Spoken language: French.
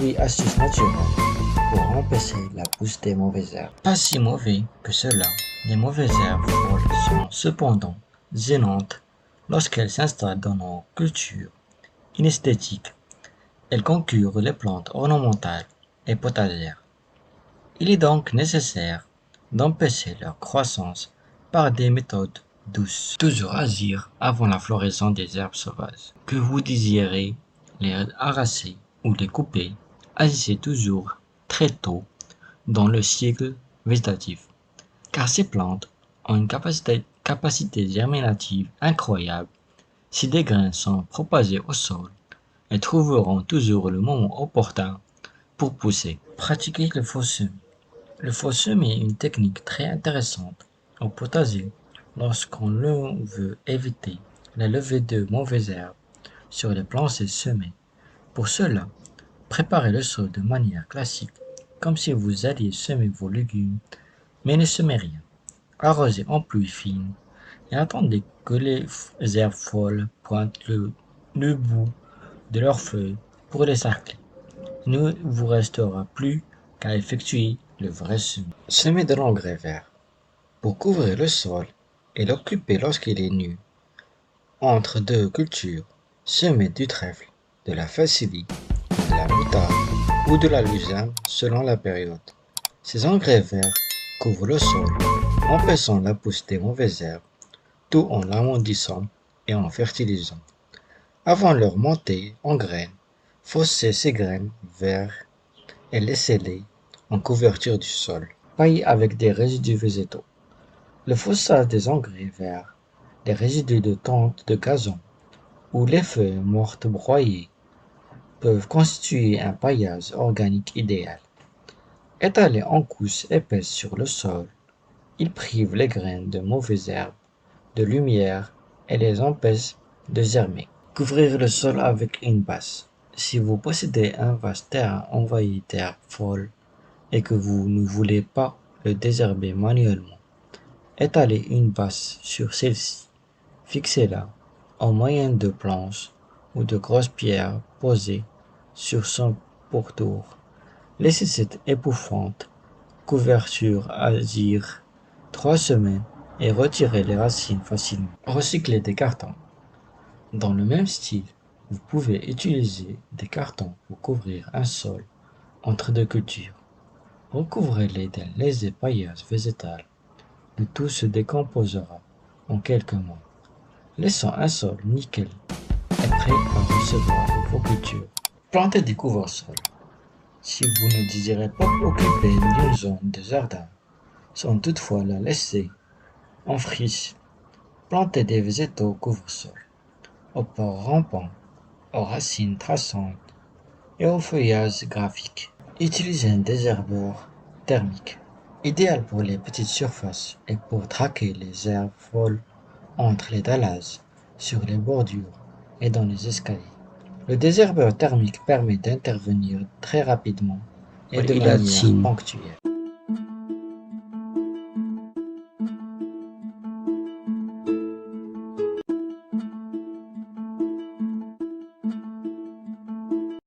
Oui, astuce naturelle pour empêcher la pousse des mauvaises herbes. Pas si mauvais que cela, les mauvaises herbes folles sont cependant gênantes lorsqu'elles s'installent dans nos cultures inesthétiques. Elles concurrent les plantes ornementales et potagères. Il est donc nécessaire d'empêcher leur croissance par des méthodes douces. Toujours agir avant la floraison des herbes sauvages. Que vous désirez les arracher ou les couper, agissez toujours très tôt dans le cycle végétatif, car ces plantes ont une capacité germinative incroyable. Si des graines sont propagées au sol, elles trouveront toujours le moment opportun pour pousser. Pratiquez le faux semis. Le faux semis est une technique très intéressante au potager lorsqu'on veut éviter la levée de mauvaises herbes sur les planches semées. Pour cela, préparez le sol de manière classique, comme si vous alliez semer vos légumes, mais ne semez rien. Arrosez en pluie fine et attendez que les herbes folles pointent le bout de leurs feuilles pour les sarcler. Il ne vous restera plus qu'à effectuer le vrai semis. Semer de l'engrais vert. Pour couvrir le sol et l'occuper lorsqu'il est nu, entre deux cultures, semez du trèfle, de la facélie, de la moutarde ou de la luzerne selon la période. Ces engrais verts couvrent le sol, empêchant la pousse des mauvaises herbes, tout en l'amendissant et en fertilisant. Avant leur montée en graines, faussez ces graines verts et laissez-les en couverture du sol. Paille avec des résidus végétaux. Le faussage des engrais verts, les résidus de tonte de gazon ou les feuilles mortes broyées peuvent constituer un paillage organique idéal. Étalés en couches épaisses sur le sol, ils privent les graines de mauvaises herbes, de lumière et les empêchent de germer. Couvrir le sol avec une bâche. Si vous possédez un vaste terrain envahi d'herbes folles et que vous ne voulez pas le désherber manuellement, étalez une bâche sur celle-ci. Fixez-la en moyenne de planches ou de grosses pierres posées sur son pourtour. Laissez cette étouffante couverture agir 3 semaines et retirez les racines facilement. Recycler des cartons. Dans le même style, vous pouvez utiliser des cartons pour couvrir un sol entre deux cultures. Recouvrez-les d'un léger paillage végétal. Le tout se décomposera en quelques mois, laissant un sol nickel et prêt à recevoir vos cultures. Plantez des couvre-sols. Si vous ne désirez pas occuper une zone de jardin, sans toutefois la laisser en friche, plantez des végétaux couvre-sol, aux pores rampants, aux racines traçantes et au feuillage graphique. Utilisez un désherbeur thermique, idéal pour les petites surfaces et pour traquer les herbes folles entre les dallages, sur les bordures et dans les escaliers. Le désherbeur thermique permet d'intervenir très rapidement et de manière ponctuelle.